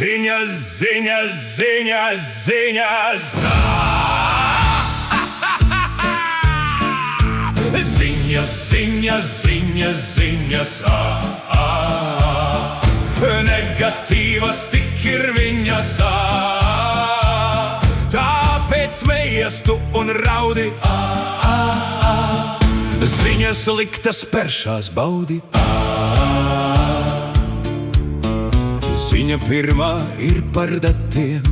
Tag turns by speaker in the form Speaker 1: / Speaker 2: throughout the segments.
Speaker 1: Ziņas, ziņas, ziņas, ziņas. Ziņas, ziņas, ziņas, ziņas. Negatīvas tik ir viņas. Tāpēc smējies tu un raudi. Ziņas liktas peršās baudi. Ziņa pirmā ir par datiem,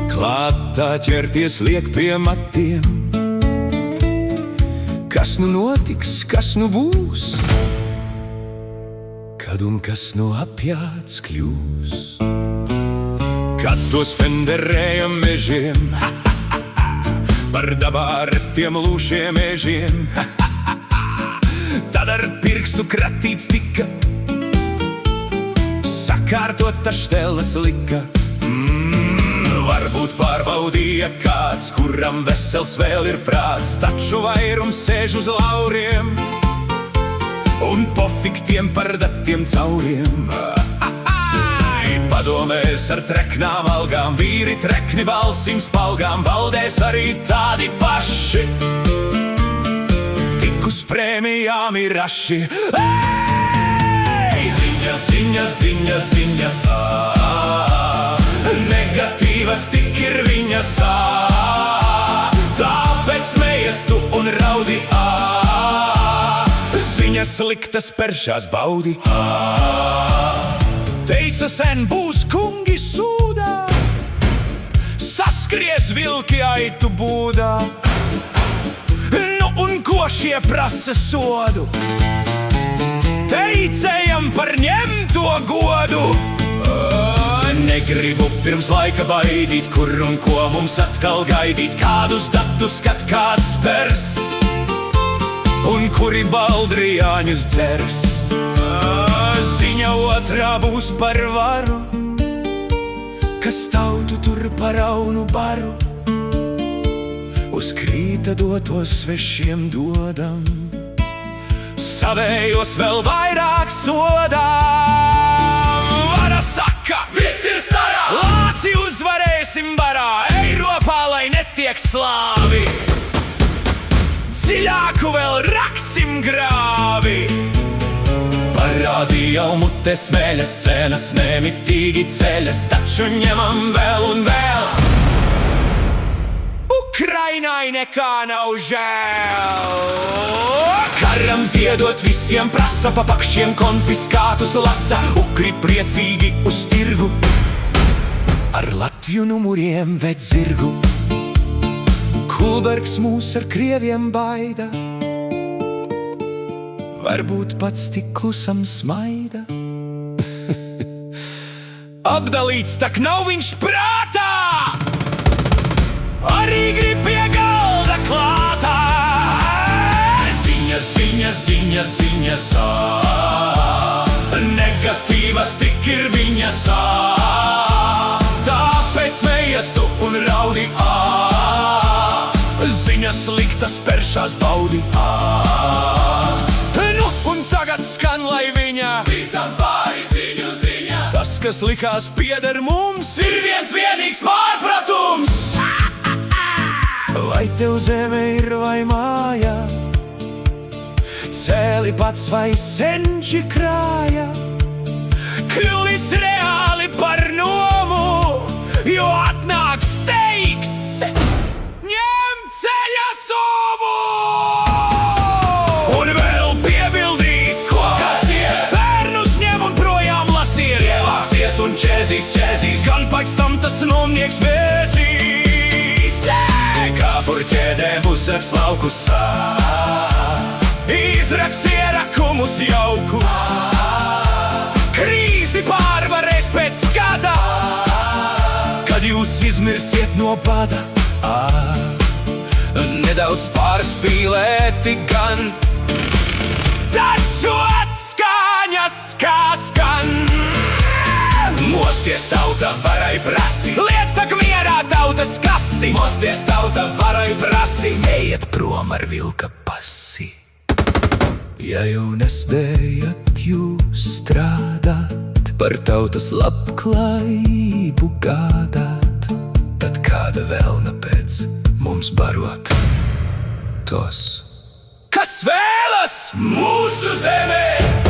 Speaker 1: klātā ķerties liek pie matiem. Kas nu notiks, kas nu būs, kad un kas no apjāts kļūs. Kad tos fenderējam mežiem, par dabā retiem lūšiem mežiem, tad ar pirkstu kratīts tika, sakārtota šteles lika. Varbūt pārbaudīja kāds, kuram vesels vēl ir prāts, taču vairums sēž uz lauriem un pofiktiem par datiem cauriem. Padomēs ar treknām algām, vīri trekni balsim spalgām, valdēs arī tādi paši, tik uz prēmijām ir raši. Ziņas, ziņas, ziņas, ziņas. Negatīvas tik ir viņas. Tāpēc smējies tu un raudi. Ziņas liktas peršās baudi. Teica sen būs kungi sūdā, saskries vilki aitu būdā. Nu un ko šie prasa sodu? Teicējam par ņemto godu. Negribu pirms laika baidīt, kur un ko mums atkal gaidīt, kādus datus kad kāds spers, un kuri baldrijāņus dzers. Ziņa otrā būs par varu, kas tautu tur par aunu baru, uz krīta dotos svešiem dodam, savējos vēl vairāk sodā. Vara saka, viss ir starā, lāci uzvarēsim barā, Eiropā, lai netiek slāvi, dziļāku vēl raksim grāvi. Parādīja jau mute smēļas cenas, nemitīgi ceļas, taču ņemam vēl un vēl. Ukrainai nekā nav žēl. Karam ziedot visiem prasa, pa pakšiem konfiskātus lasa, ukri priecīgi uz tirgu, ar Latviju numuriem ved zirgu. Kulbergs mūs ar krieviem baida, varbūt pats tik klusam smaida. Apdalīts tak nav viņš prātā, arī grib pie galda klātā. Ziņas, ziņas, ziņas, ziņas. Negatīvas tik ir viņas. Tāpēc smējies tu un raudi. Ziņas liktas peršās baudi. Nu, un tagad skan, lai viņa visam pāri ziņu ziņa. Tas, kas likās pieder mums, ir viens vienīgs pārpratums. Vai tev zeme ir vai māja, cēli pats vai senči krāja, kļuvis reāli par nomu, jo atnāk steiks, ņem ceļa somu. Un vēl piebildīs, ko kasies, bērnus ņem un projām lasies, ievāksies un čēzīs, gan pēc tam tas nomnieks vēsīs. Kā purķēdēm uzsaks laukus, izraks ierakumus jaukus, krīzi pārvarēs pēc gada, kad jūs izmirsiet no bada. Nedaudz pārspīlēti gan, taču atskaņas kā skan. Mosties tauta varai prasi, liec tak mierā tautas kasi. Mosties tauta varai prasi, ejiet prom ar vilka pasi. Ja jau nespējat jūs strādāt, par tautas labklājību gādāt, tad kāda vēlna pēc mums barot tos, kas vēlas mūsu zemē.